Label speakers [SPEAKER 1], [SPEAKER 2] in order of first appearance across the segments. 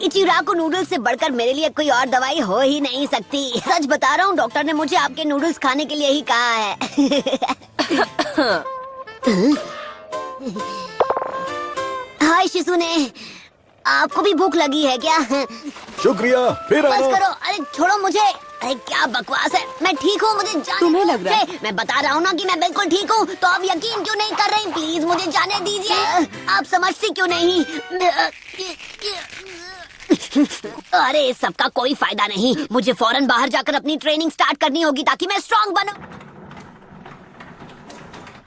[SPEAKER 1] इचिराको noodles से बढ़कर मेरे लिए कोई और दवाई हो ही नहीं सकती। सच बता रहा हूँ, डॉक्टर ने मुझे आपके नूडल्स खाने के लिए ही कहा है। हाय शिसुने, आपको भी भूख लगी है क्या?
[SPEAKER 2] शुक्रिया, फिर
[SPEAKER 1] बस
[SPEAKER 2] आना।
[SPEAKER 1] करो, अरे छोड़ो मुझे। अरे क्या बकवास है, मैं ठीक हूँ, मुझे जाने
[SPEAKER 3] तुम्हें लग रहा है?
[SPEAKER 1] मैं बता रहा हूँ ना कि मैं बिल्कुल ठीक हूँ, तो आप यकीन क्यों नहीं कर रही? प्लीज मुझे जाने दीजिए। आप समझती क्यों नहीं? अरे इस सब का कोई फायदा नहीं। मुझे फौरन बाहर जाकर अपनी ट्रेनिंग स्टार्ट करनी होगी ताकि मैं स्ट्रांग बनूं।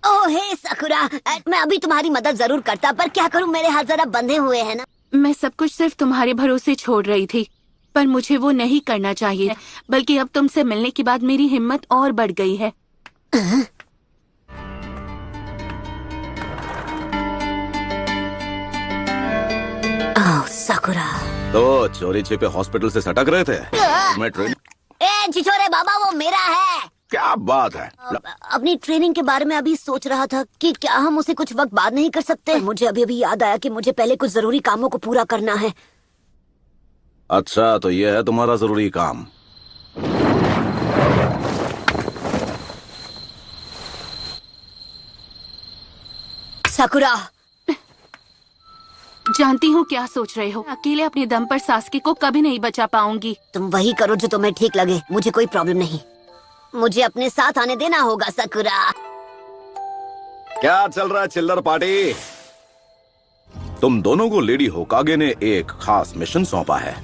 [SPEAKER 1] ओह हे सकुरा, मैं अभी तुम्हारी मदद जरूर करता, पर क्या करूं, मेरे हाथ जरा बंधे हुए हैं ना।
[SPEAKER 3] मैं सब कुछ सिर्फ तुम्हारे भरोसे छोड़ रही थी, पर मुझे वो नहीं करना चाहिए। बल्कि अब तुमसे मिलने के बाद मेरी हिम्मत और बढ़ गई है।
[SPEAKER 1] ओह सकुरा।
[SPEAKER 2] तो चोरी छिपे हॉस्पिटल से सटक रहे थे। मैं ट्रेन
[SPEAKER 1] ए छिछोरे बाबा, वो मेरा है।
[SPEAKER 2] क्या बात है?
[SPEAKER 1] अपनी ट्रेनिंग के बारे में अभी सोच रहा था कि क्या हम उसे कुछ वक्त बाद नहीं कर सकते। मुझे अभी अभी याद आया कि मुझे पहले कुछ जरूरी कामों को पूरा करना है।
[SPEAKER 2] अच्छा, तो ये है तुम्हारा जरूरी काम।
[SPEAKER 1] सकुरा,
[SPEAKER 3] जानती हूँ क्या सोच रहे हो। अकेले अपने दम पर सास्की को कभी नहीं बचा पाऊंगी।
[SPEAKER 1] तुम वही करो जो तुम्हें ठीक लगे, मुझे कोई प्रॉब्लम नहीं। मुझे अपने साथ आने देना होगा सकुरा।
[SPEAKER 2] क्या चल रहा है चिल्लर पार्टी? तुम दोनों को लेडी होकागे ने एक खास मिशन सौंपा है,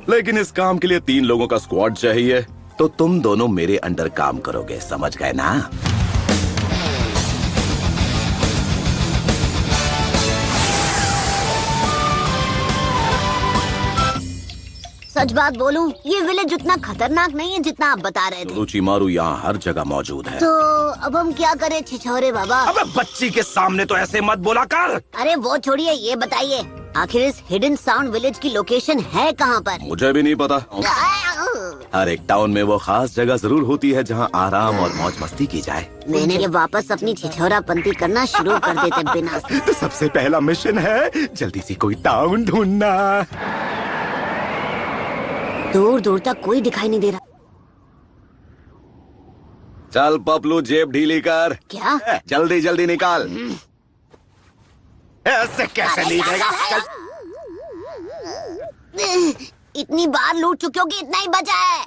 [SPEAKER 2] लेकिन इस काम के लिए 3 लोगों का स्क्वाड चाहिए। तो तुम दोनों मेरे अंडर काम करोगे, समझ गए ना?
[SPEAKER 1] सच बात बोलूं, ये विलेज उतना खतरनाक नहीं है जितना आप बता रहे थे।
[SPEAKER 2] रुचिमारू यहाँ हर जगह मौजूद है।
[SPEAKER 1] तो अब हम क्या करें छिछोरे बाबा?
[SPEAKER 2] अबे बच्ची के सामने तो ऐसे मत बोला कर।
[SPEAKER 1] अरे वो छोड़िए, ये बताइए आखिर इस हिडन साउंड विलेज की लोकेशन है कहाँ पर?
[SPEAKER 2] मुझे भी नहीं पता। हर एक टाउन में वो खास जगह जरूर होती है जहाँ आराम और मौज मस्ती की जाए।
[SPEAKER 1] मैंने ये वापस अपनी छिछोरापंती करना शुरू कर देते बिना।
[SPEAKER 2] तो सबसे पहला मिशन है जल्दी से कोई टाउन ढूंढना।
[SPEAKER 1] दूर दूर तक कोई दिखाई नहीं दे रहा।
[SPEAKER 2] चल पपलू, जेब ढीली कर।
[SPEAKER 1] क्या?
[SPEAKER 2] जल्दी जल्दी निकाल। ऐसे कैसे नहीं देगा?
[SPEAKER 1] इतनी बार लूट चुके हो कि इतना ही बचा है।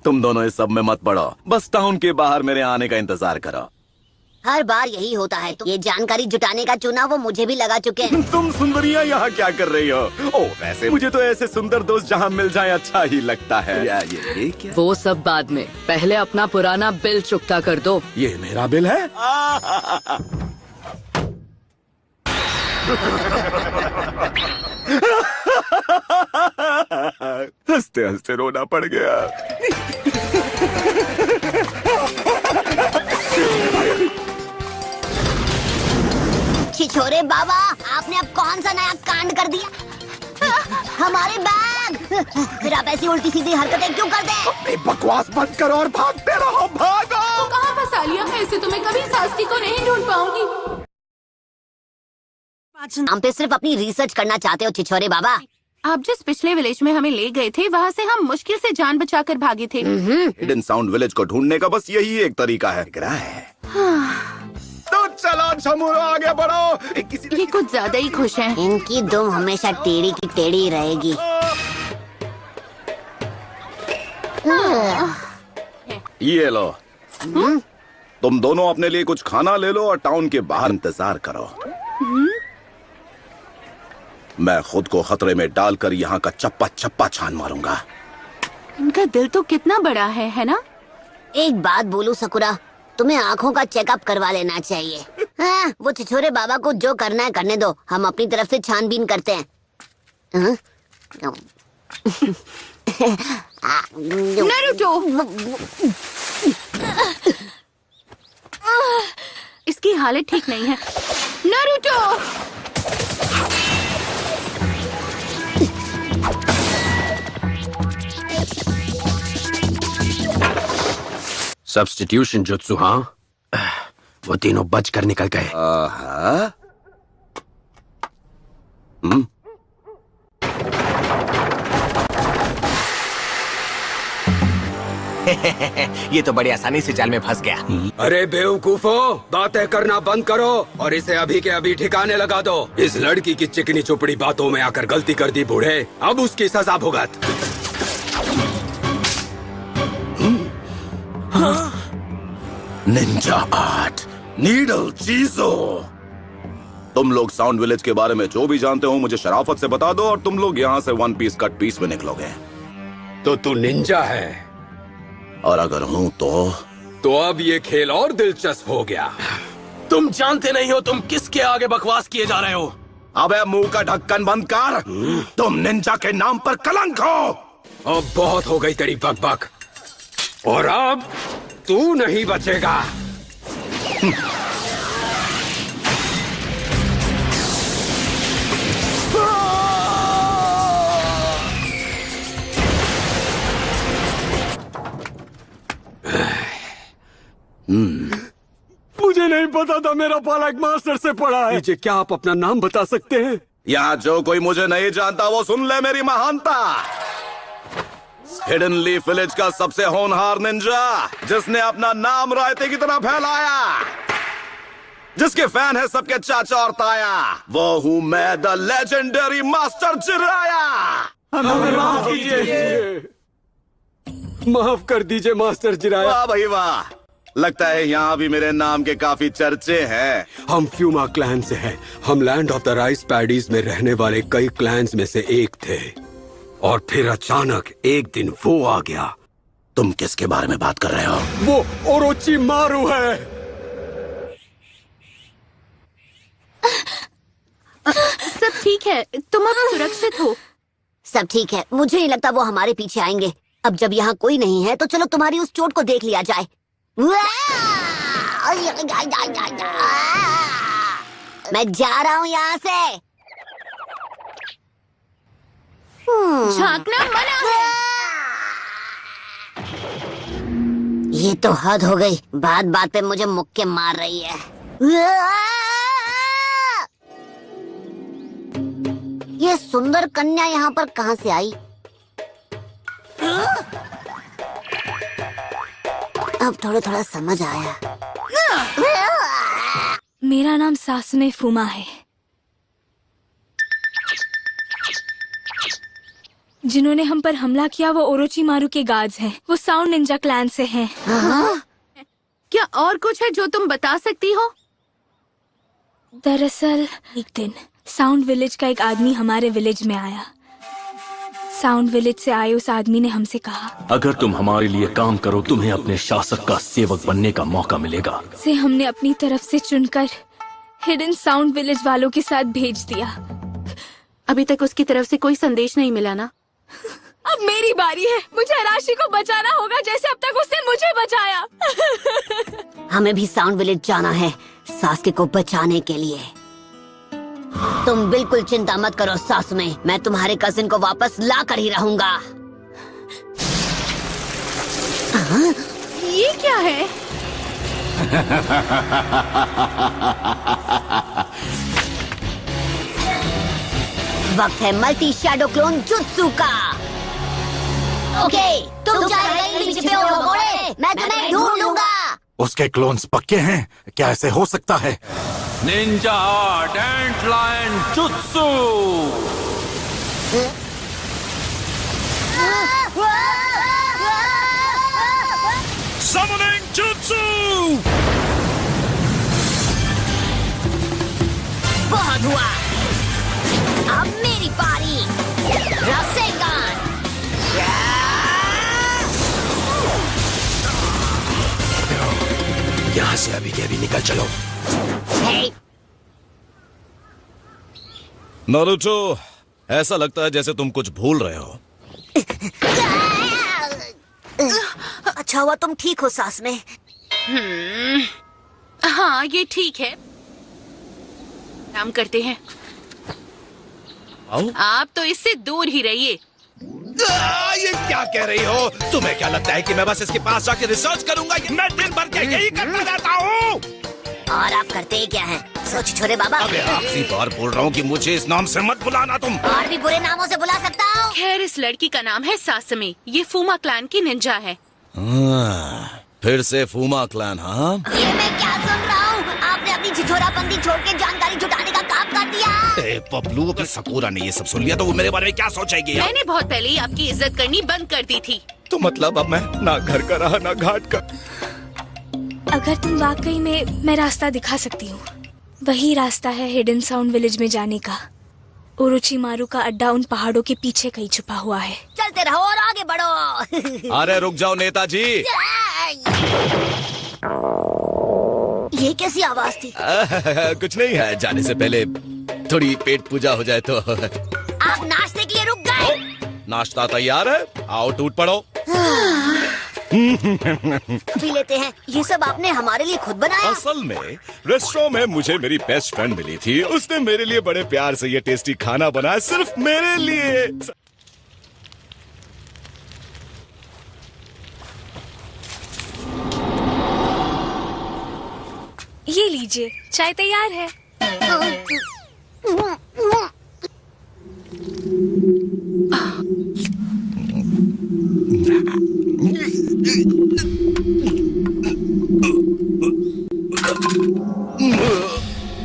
[SPEAKER 2] तुम दोनों इस सब में मत पड़ो, बस टाउन के बाहर मेरे आने का इंतजार करो।
[SPEAKER 1] हर बार यही होता है। तो ये जानकारी जुटाने का चुनाव वो मुझे भी लगा चुके हैं।
[SPEAKER 2] तुम सुंदरियां यहाँ क्या कर रही हो? ओ वैसे मुझे तो ऐसे सुंदर दोस्त जहाँ मिल जाए अच्छा ही लगता है। ये क्या?
[SPEAKER 4] वो सब बाद में, पहले अपना पुराना बिल चुकता कर दो।
[SPEAKER 2] ये मेरा बिल है? हंसते हंसते रोना पड़ गया।
[SPEAKER 1] छिछोरे बाबा, आपने अब कौन सा नया कांड कर दिया? हमारे बैग! फिर आप ऐसी उल्टी सीधी हरकतें क्यों करते हैं?
[SPEAKER 2] बकवास बंद करो और भागते रहो, भागो!
[SPEAKER 3] तो कहाँ फंसा लिया? ऐसे तो मैं कभी सास्की को नहीं ढूंढ पाऊंगी।
[SPEAKER 1] हम पे सिर्फ अपनी रिसर्च करना चाहते हो छिछोरे बाबा।
[SPEAKER 3] आप जिस पिछले विलेज में हमें ले गए थे, वहाँ से हम मुश्किल से जान बचाकर भागे थे।
[SPEAKER 2] हिडन साउंड विलेज को ढूंढने का बस यही एक तरीका है। तो चलो झमुरो, आगे बढ़ो।
[SPEAKER 3] ये कुछ ज्यादा ही खुश हैं।
[SPEAKER 1] इनकी दुम हमेशा टेढ़ी की टेढ़ी रहेगी।
[SPEAKER 2] ये लो, तुम दोनों अपने लिए कुछ खाना ले लो और टाउन के बाहर इंतजार करो। मैं खुद को खतरे में डालकर यहाँ का चप्पा चप्पा छान मारूंगा।
[SPEAKER 3] इनका दिल तो कितना बड़ा है ना?
[SPEAKER 1] एक बात बोलूं सकुरा, तुम्हें आँखों का चेकअप करवा लेना चाहिए। हाँ, वो छिछोरे बाबा को जो करना है करने दो, हम अपनी तरफ से छानबीन करते हैं।
[SPEAKER 3] नारुतो! इसकी हालत ठीक नहीं है। नारुतो!
[SPEAKER 5] सब्स्टिट्यूशन जुत्सु, हाँ? वो तीनों बच कर निकल गए।
[SPEAKER 2] आहा।
[SPEAKER 5] ये तो बड़ी आसानी से जाल में फंस गया।
[SPEAKER 6] अरे बेवकूफो, बातें करना बंद करो और इसे अभी के अभी ठिकाने लगा दो। इस लड़की की चिकनी चुपड़ी बातों में आकर गलती कर दी बूढ़े, अब उसकी सजा भुगत।
[SPEAKER 2] निंजा आर्ट, नीडल चीजो। तुम लोग साउंड विलेज के बारे में जो भी जानते हो मुझे शराफत से बता दो और तुम लोग यहाँ से वन पीस कट पीस में निकलोगे।
[SPEAKER 6] तो तू निंजा है
[SPEAKER 2] और अगर हूँ तो
[SPEAKER 6] अब ये खेल और दिलचस्प हो गया।
[SPEAKER 5] तुम जानते नहीं हो तुम किसके आगे बकवास किए जा रहे हो।
[SPEAKER 2] अबे मुंह का ढक्कन बंद कर। तुम निंजा के नाम पर कलंक हो।
[SPEAKER 6] अब बहुत हो गई तेरी बकबक, और अब तू नहीं बचेगा। मुझे नहीं पता था मेरा पालक मास्टर से पढ़ा है। क्या आप अपना नाम बता सकते हैं?
[SPEAKER 2] यहाँ जो कोई मुझे नहीं जानता वो सुन ले मेरी महानता। हिडन लीफ विलेज का सबसे होनहार निंजा, जिसने अपना नाम रायते की तरह फैलाया, जिसके फैन है सबके चाचा और ताया, वो हूँ मैं, द लेजेंडरी मास्टर जिराया।
[SPEAKER 6] माफ कीजिए, माफ कर दीजिए मास्टर जिराया।
[SPEAKER 2] वाह भाई वाह, लगता है यहाँ भी मेरे नाम के काफी चर्चे हैं।
[SPEAKER 6] हम फ्यूमा क्लैन से हैं। हम land of the rice paddies में रहने वाले कई क्लैंस में से एक थे, और फिर अचानक एक दिन वो आ गया।
[SPEAKER 2] तुम किसके बारे में बात कर रहे हो?
[SPEAKER 6] वो ओरोची मारू है।
[SPEAKER 3] सब ठीक है, तुम अब सुरक्षित हो।
[SPEAKER 1] सब ठीक है, मुझे नहीं लगता वो हमारे पीछे आएंगे। अब जब यहाँ कोई नहीं है तो चलो तुम्हारी उस चोट को देख लिया जाए। मैं जा रहा हूँ यहाँ से।
[SPEAKER 3] झांकना मना है।
[SPEAKER 1] ये तो हद हो गई, बात बात पे मुझे मुक्के मार रही है। ये सुंदर कन्या यहाँ पर कहाँ से आई? अब थोड़ा थोड़ा समझ आया।
[SPEAKER 7] मेरा नाम सासुने फुमा है। जिन्होंने हम पर हमला किया वो ओरोची मारू के गार्ड्स हैं। वो साउंड निंजा क्लैन से हैं।
[SPEAKER 3] क्या और कुछ है जो तुम बता सकती हो?
[SPEAKER 7] दरअसल एक दिन साउंड विलेज का एक आदमी हमारे विलेज में आया। साउंड विलेज से आए उस आदमी ने हमसे कहा,
[SPEAKER 8] अगर तुम हमारे लिए काम करो तुम्हें अपने शासक का सेवक बनने का मौका मिलेगा।
[SPEAKER 7] से हमने अपनी तरफ से चुनकर हिडन साउंड विलेज वालों के साथ भेज दिया।
[SPEAKER 3] अभी तक उसकी तरफ से कोई संदेश नहीं मिला ना?
[SPEAKER 7] अब मेरी बारी है। मुझे राशि को बचाना होगा जैसे अब तक उसने मुझे बचाया।
[SPEAKER 1] हमें भी साउंड विलेज जाना है सासके को बचाने के लिए। तुम बिल्कुल चिंता मत करो सासुने, मैं तुम्हारे कजिन को वापस ला कर ही रहूंगा।
[SPEAKER 3] ये क्या है?
[SPEAKER 1] वक्त है मल्टी शैडो क्लोन जुत्सु का। ओके, तुम चाहे कहीं भी छिपे हो घोड़े, मैं तुम्हें ढूंढ लूंगा।
[SPEAKER 9] उसके क्लोन्स पक्के हैं? क्या ऐसे हो सकता है?
[SPEAKER 8] निंजा आर्ट एंट लायन जुत्सु।
[SPEAKER 9] Summoning Jutsu!
[SPEAKER 1] बहुत हुआ, अब मेरी बारी। रासेगान।
[SPEAKER 5] यहाँ से अभी के अभी निकल चलो।
[SPEAKER 1] हे,
[SPEAKER 2] नारुतो, ऐसा लगता है जैसे तुम कुछ भूल रहे हो।
[SPEAKER 1] अच्छा हुआ तुम ठीक हो सास में।
[SPEAKER 3] हाँ, ये ठीक है। काम करते हैं। आप तो इससे दूर ही रहिए।
[SPEAKER 9] ये क्या कह रही हो? तुम्हें क्या लगता है कि मैं बस इसके पास जाके रिसर्च करूंगा? मैं दिन भर के यही करता रहता हूँ।
[SPEAKER 1] और आप करते ही क्या हैं? सोच छोरे बाबा।
[SPEAKER 2] अबे आखिरी बार बोल रहा हूँ कि मुझे इस नाम से मत बुलाना तुम।
[SPEAKER 1] और भी बुरे नामों से बुला सकता हूँ।
[SPEAKER 3] खैर, इस लड़की का नाम है सासमे। ये फूमा क्लैन की निंजा है।
[SPEAKER 2] फिर से फूमा क्लैन, हाँ?
[SPEAKER 1] ये मैं क्या सुन रहा हूँ? आपने अपनी छिछोरापंती छोड़ के जानकारी जुटाने का काम कर दिया।
[SPEAKER 2] ए पपलू, अगर सकूरा ने ये सब सुन लिया तो वो मेरे बारे में क्या सोचेगी?
[SPEAKER 3] मैंने बहुत पहले ही आपकी इज्जत करनी बंद कर दी थी।
[SPEAKER 2] तो मतलब अब मैं ना घर का रहा ना घाट का।
[SPEAKER 7] अगर तुम वाकई में, मैं रास्ता दिखा सकती हूँ। वही रास्ता है हिडन साउंड विलेज में जाने का। ओरोचिमारू का अड्डा उन पहाड़ों के पीछे कहीं छुपा हुआ है।
[SPEAKER 1] चलते रहो और आगे बढ़ो।
[SPEAKER 2] अरे रुक जाओ नेताजी।
[SPEAKER 1] ये कैसी आवाज थी?
[SPEAKER 2] कुछ नहीं है, जाने से पहले थोड़ी पेट पूजा हो जाए तो।
[SPEAKER 1] आप नाश्ते के लिए रुक गए?
[SPEAKER 2] नाश्ता तैयार है, आओ टूट पड़ो।
[SPEAKER 1] पी लेते हैं। ये सब आपने हमारे लिए खुद बनाया?
[SPEAKER 2] असल में रेस्टोरेंट में मुझे मेरी बेस्ट फ्रेंड मिली थी। उसने मेरे लिए बड़े प्यार से ये टेस्टी खाना बनाया, सिर्फ मेरे लिए।
[SPEAKER 7] ये लीजिए, चाय तैयार है।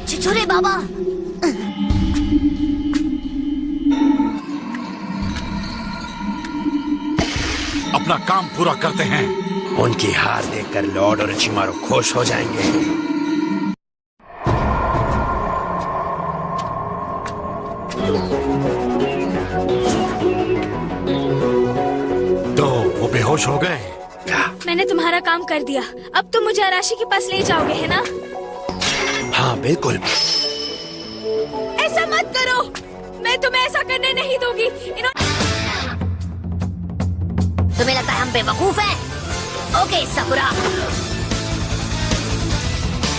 [SPEAKER 1] छिछोरे बाबा।
[SPEAKER 9] अपना काम पूरा करते हैं।
[SPEAKER 5] उनकी हार देखकर लॉर्ड ओरोचिमारू खुश हो जाएंगे।
[SPEAKER 9] तो वो बेहोश हो गए।
[SPEAKER 7] मैंने तुम्हारा काम कर दिया। अब तुम मुझे आराशी के पास ले जाओगे, है ना?
[SPEAKER 5] हाँ बिल्कुल।
[SPEAKER 7] ऐसा मत करो, मैं तुम्हें ऐसा करने नहीं दूंगी।
[SPEAKER 1] तुम्हें लगता है हम बेवकूफ हैं? ओके सकुरा,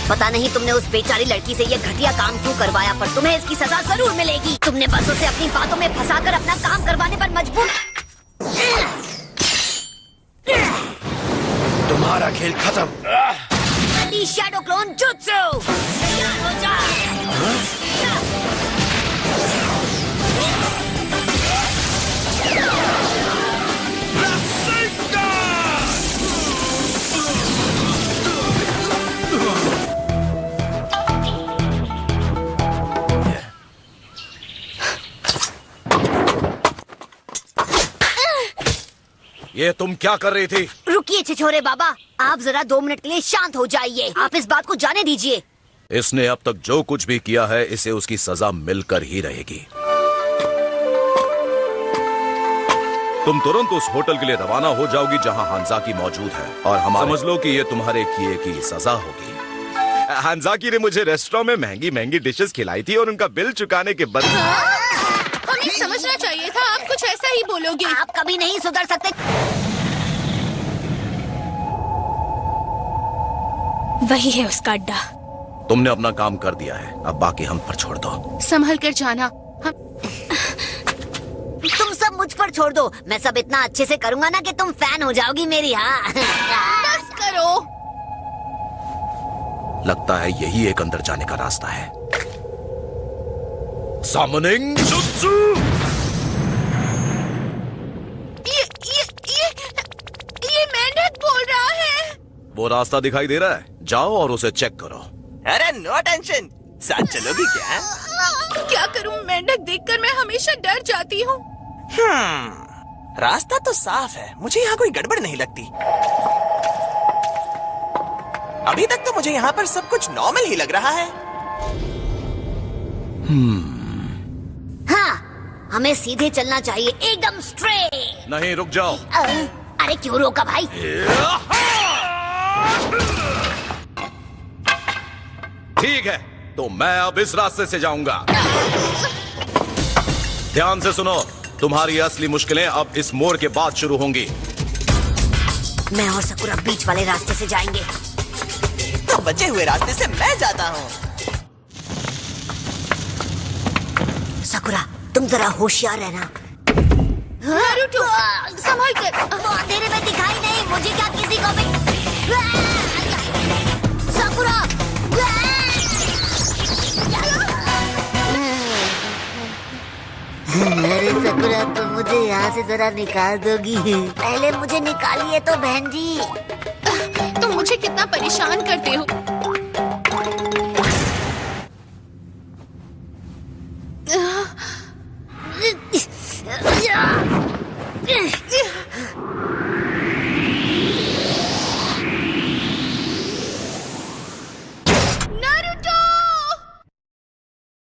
[SPEAKER 1] पता नहीं तुमने उस बेचारी लड़की से ये घटिया काम क्यों करवाया, पर तुम्हें इसकी सजा जरूर मिलेगी। तुमने बस उसे अपनी बातों में फंसाकर अपना काम करवाने पर मजबूर।
[SPEAKER 5] तुम्हारा खेल खत्म।
[SPEAKER 1] शैडो क्लोन जुत्सु तैयार हो जा।
[SPEAKER 2] ये तुम क्या कर रही थी?
[SPEAKER 1] रुकिए छिछोरे बाबा, आप जरा 2 मिनट के लिए शांत हो जाइए। आप इस बात को जाने दीजिए।
[SPEAKER 2] इसने अब तक जो कुछ भी किया है, इसे उसकी सजा मिलकर ही रहेगी। तुम तुरंत उस होटल के लिए रवाना हो जाओगी जहां हांजाकी मौजूद है, और समझ लो कि ये तुम्हारे किए की सजा होगी। हांजाकी ने मुझे रेस्टोरेंट में महंगी महंगी डिशेस खिलाई थी और उनका बिल चुकाने के बदले।
[SPEAKER 3] हमें समझना चाहिए था, आप कुछ ऐसा ही बोलोगे।
[SPEAKER 1] आप कभी नहीं सुधर सकते।
[SPEAKER 7] वही है उसका अड्डा।
[SPEAKER 2] तुमने अपना काम कर दिया है, अब बाकी हम पर छोड़ दो।
[SPEAKER 3] संभल कर जाना।
[SPEAKER 1] तुम सब मुझ पर छोड़ दो। मैं सब इतना अच्छे से करूंगा ना कि तुम फैन हो जाओगी मेरी। हाँ
[SPEAKER 3] बस करो।
[SPEAKER 2] लगता है यही एक अंदर जाने का रास्ता है। Summoning Jutsu!
[SPEAKER 3] ये मेंढक बोल रहा है।
[SPEAKER 2] वो रास्ता दिखाई दे रहा है, जाओ और उसे चेक करो।
[SPEAKER 5] अरे नो टेंशन, साथ चलोगी क्या?
[SPEAKER 3] क्या करूं, मेंढक देखकर मैं हमेशा डर जाती हूँ।
[SPEAKER 5] रास्ता तो साफ है, मुझे यहाँ कोई गड़बड़ नहीं लगती। अभी तक तो मुझे यहाँ पर सब कुछ नॉर्मल ही लग रहा है।
[SPEAKER 1] हाँ, हमें सीधे चलना चाहिए, एकदम स्ट्रेट।
[SPEAKER 2] नहीं, रुक जाओ।
[SPEAKER 1] अरे क्यों रोका भाई?
[SPEAKER 2] ठीक है, तो मैं अब इस रास्ते से जाऊंगा। ध्यान से सुनो, तुम्हारी असली मुश्किलें अब इस मोड़ के बाद शुरू होंगी।
[SPEAKER 1] मैं और सकुरा बीच वाले रास्ते से जाएंगे।
[SPEAKER 5] तो बचे हुए रास्ते से मैं जाता हूँ।
[SPEAKER 1] सकुरा, तुम जरा होशियार रहना।
[SPEAKER 3] नारुतो, संभल कर।
[SPEAKER 1] वो अंधेरे में दिखाई नहीं, मुझे क्या किसी को भी। सकुरा! मुझे यहाँ से जरा निकाल दोगी? पहले मुझे निकालिए तो बहन जी।
[SPEAKER 3] तुम मुझे कितना परेशान करते हो।